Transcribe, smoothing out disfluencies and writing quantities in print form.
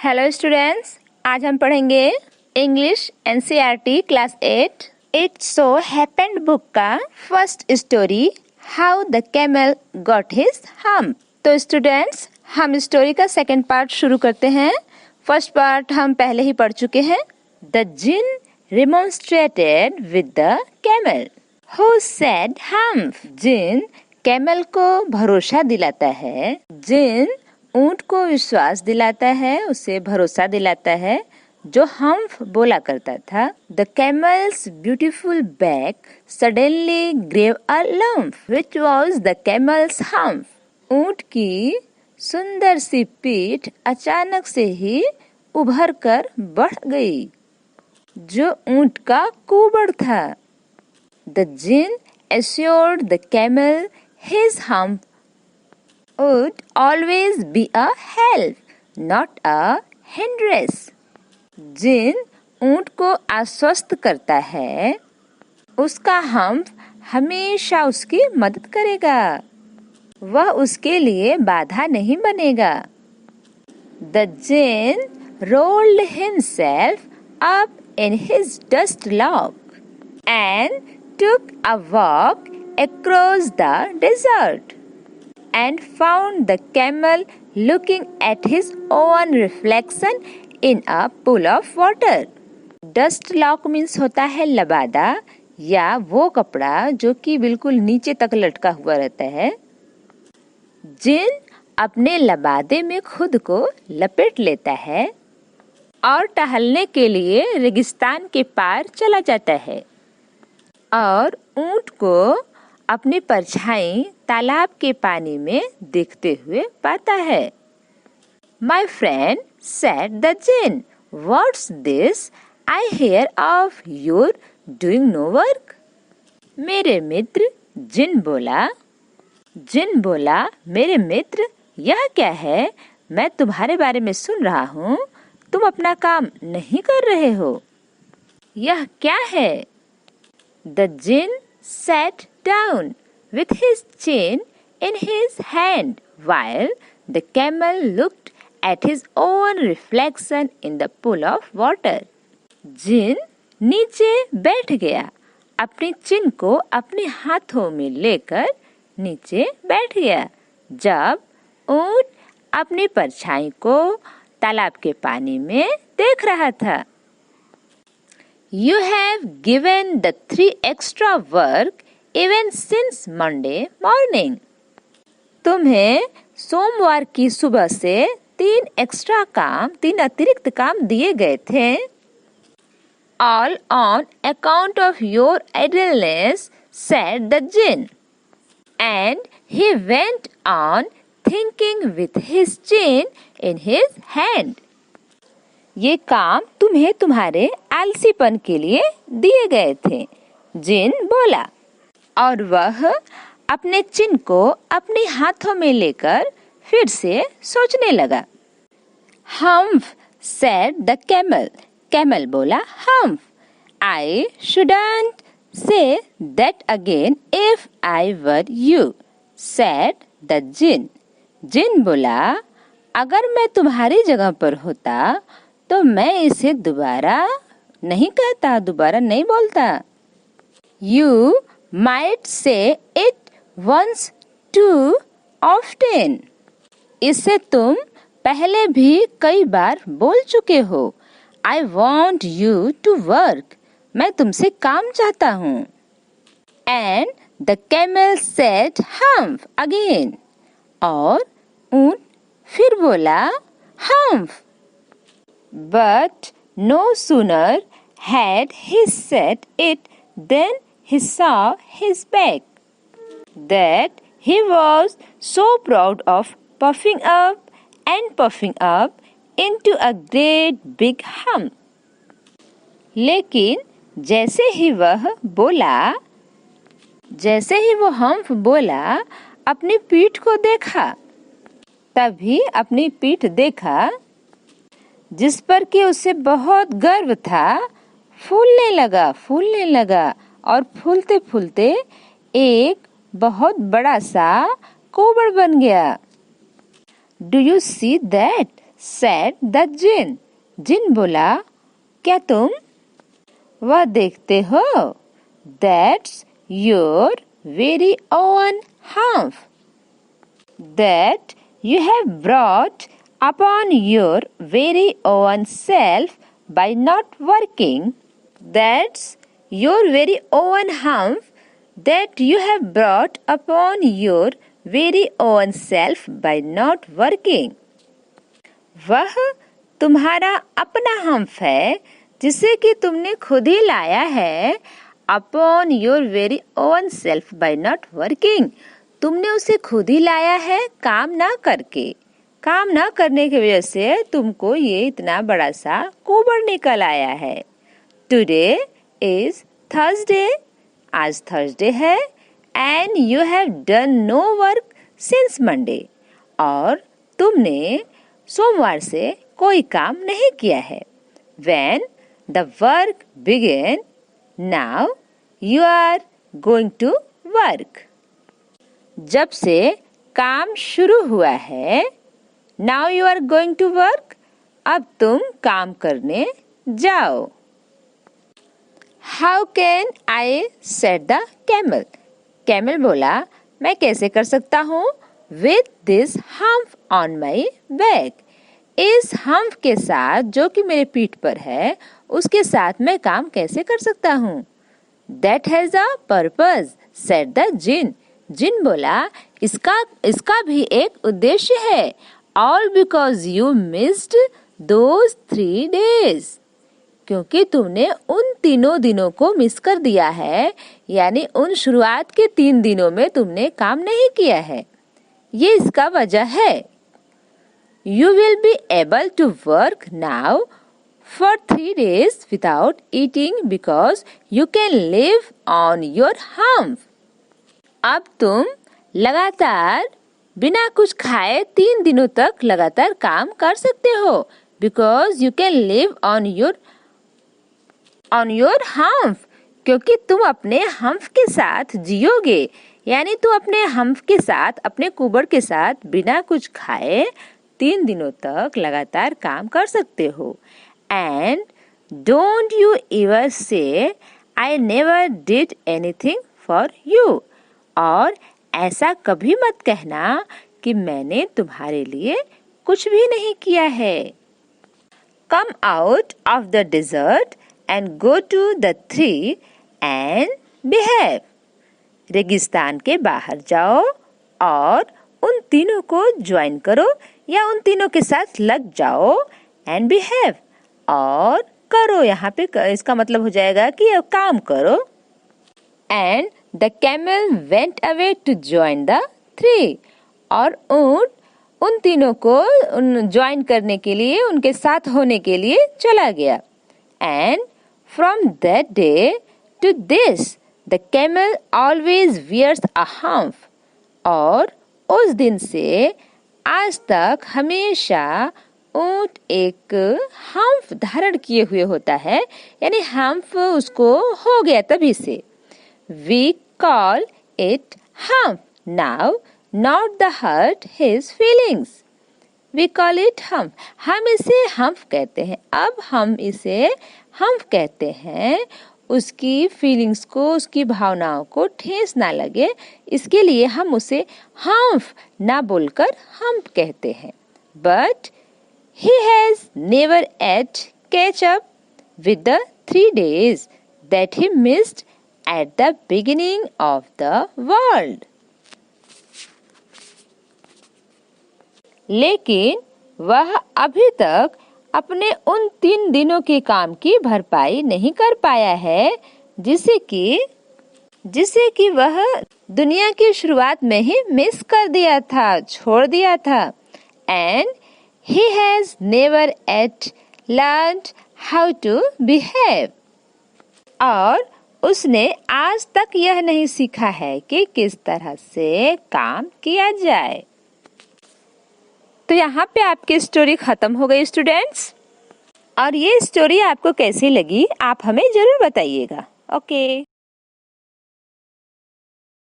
Hello students, आज हम पढ़ेंगे English NCERT class 8 it so happened book का first story how the camel got his hump. तो students, हम स्टोरी का सेकंड पार्ट शुरू करते हैं। फर्स्ट पार्ट हम पहले ही पढ़ चुके हैं। The Djinn remonstrated with the camel who said hump. Djinn camel को भरोसा दिलाता है, जिन ऊंट को विश्वास दिलाता है, उसे भरोसा दिलाता है जो हम्प बोला करता था। The camel's beautiful back suddenly grew a lump which was the camel's hump. ऊंट की सुंदर सी पीठ अचानक से ही उभर कर बढ़ गई, जो ऊंट का कुबड़ था। The jinn assured the camel his hump would always be a help, not a hindrance. जिन ऊंट को आश्वस्त करता है, उसका हम्प हमेशा उसकी मदद करेगा, वह उसके लिए बाधा नहीं बनेगा। The Jinn rolled himself up in his dust log and took a walk across the desert and found the camel looking at his own reflection in a pool of water. Dust log means होता है लबादा या वो कपड़ा जो कि बिल्कुल नीचे तक लटका हुआ रहता है। जिन अपने लबादे में खुद को लपेट लेता है और टहलने के लिए रेगिस्तान के पार चला जाता है और ऊंट को अपनी परछाई तालाब के पानी में देखते हुए पाता है। My friend, said the Jinn, what's this I hear of your doing no work? मेरे मित्र, जिन बोला, मेरे मित्र, यह क्या है? मैं तुम्हारे बारे में सुन रहा हूँ, तुम अपना काम नहीं कर रहे हो। यह क्या है? The Jinn sat down with his chin in his hand while the camel looked at his own reflection in the pool of water. जिन नीचे बैठ गया, अपनी चिन को अपने हाथों में लेकर नीचे बैठ गया, जब ऊंट अपनी परछाई को तालाब के पानी में देख रहा था। You have given the 3 extra work even since Monday morning. तुम्हें सोमवार की सुबह से 3 अतिरिक्त काम दिए गए थे। All on account of your idleness, said the Jinn. And he went on thinking with his chin in his hand. ये काम तुम्हें तुम्हारे आलसीपन के लिए दिए गए थे, जिन बोला, और वह अपने चिन्ह को अपने हाथों में लेकर फिर से सोचने लगा। Hump said the camel. Camel बोला hump. I shouldn't say that again if I were you, said the Jinn. जिन बोला, अगर मैं तुम्हारी जगह पर होता तो मैं इसे दोबारा नहीं कहता, दोबारा नहीं बोलता। You might say it once too often. इसे तुम पहले भी कई बार बोल चुके हो। I want you to work. मैं तुमसे काम चाहता हूँ। And the camel said hump again. और ऊंट फिर बोला hump. But no sooner had he said it than he saw his back, that he was so proud of puffing up into a great big hump. लेकिन जैसे ही वो hump बोला, अपनी पीठ को देखा, तभी अपनी पीठ देखा जिस पर कि उसे बहुत गर्व था, फूलने लगा और फूलते फूलते एक बहुत बड़ा सा कुबड़ बन गया। Do you see that? said the जिन। जिन बोला, क्या तुम वह देखते हो? That's your very own harm that you have brought upon your very own self by not working. That's your very own harm that you have brought upon your very own self by not working. वह तुम्हारा अपना हम्फ है जिसे कि तुमने खुद ही लाया है। Upon your very own self by not working, तुमने उसे खुद ही लाया है काम ना करके। काम ना करने की वजह से तुमको ये इतना बड़ा सा कुबड़ निकल आया है। टुडे इज थर्सडे, आज थर्सडे है। And you have done no work since Monday, और तुमने सोमवार से कोई काम नहीं किया है। When the work began, now you are going to work. जब से काम शुरू हुआ है, now you are going to work, अब तुम काम करने जाओ। How can I set the camel? Camel बोला, मैं कैसे कर सकता हूँ? With this hump on my back. इस हम्फ के साथ जो कि मेरे पीठ पर है, उसके साथ मैं काम कैसे कर सकता हूँ? That has a purpose, said the जिन। जिन बोला, इसका भी एक उद्देश्य है। All because you missed those 3 days. क्योंकि तुमने उन 3 दिनों को मिस कर दिया है, यानी उन शुरुआत के 3 दिनों में तुमने काम नहीं किया है। ये इसका वजह है। You will be able to work now for 3 days without eating because you can live on your hump. अब तुम लगातार बिना कुछ खाए 3 दिनों तक लगातार काम कर सकते हो because you can live on your hump, क्योंकि तुम अपने हम्फ के साथ जियोगे, यानी तुम अपने हम्फ के साथ, अपने कुबड़ के साथ बिना कुछ खाए 3 दिनों तक लगातार काम कर सकते हो। एंड डोंट यू एवर से I never did anything for you, और ऐसा कभी मत कहना कि मैंने तुम्हारे लिए कुछ भी नहीं किया है। Come out of the desert and go to the tree and behave. रेगिस्तान के बाहर जाओ और उन तीनों को ज्वाइन करो या उन तीनों के साथ लग जाओ। एंड बिहेव, और करो, यहाँ पे इसका मतलब हो जाएगा कि अब काम करो। And the camel went away to join the tree, और ऊंट उन तीनों को ज्वाइन करने के लिए, उनके साथ होने के लिए चला गया। And from that day to this the camel always wears a hump, और उस दिन से आज तक हमेशा ऊंट एक हम्फ धारण किए हुए होता है, यानी हम्फ उसको हो गया तभी से। We call it hump now, not the hurt his feelings. We call it hump. हम इसे हम्फ कहते हैं। अब हम इसे हम्फ कहते हैं, उसकी फीलिंग्स को, उसकी भावनाओं को ठेस ना लगे, इसके लिए हम उसे हम्फ ना बोलकर हम्प कहते हैं। But he has never yet catch up with the 3 days that he missed at the beginning of the world. लेकिन वह अभी तक अपने उन 3 दिनों के काम की भरपाई नहीं कर पाया है, जिसे कि वह दुनिया की शुरुआत में ही मिस कर दिया था, छोड़ दिया था। And he has never yet learned how to behave. और उसने आज तक यह नहीं सीखा है कि किस तरह से काम किया जाए। तो यहाँ पे आपकी स्टोरी खत्म हो गई स्टूडेंट्स, और ये स्टोरी आपको कैसी लगी आप हमें जरूर बताइएगा। ओके।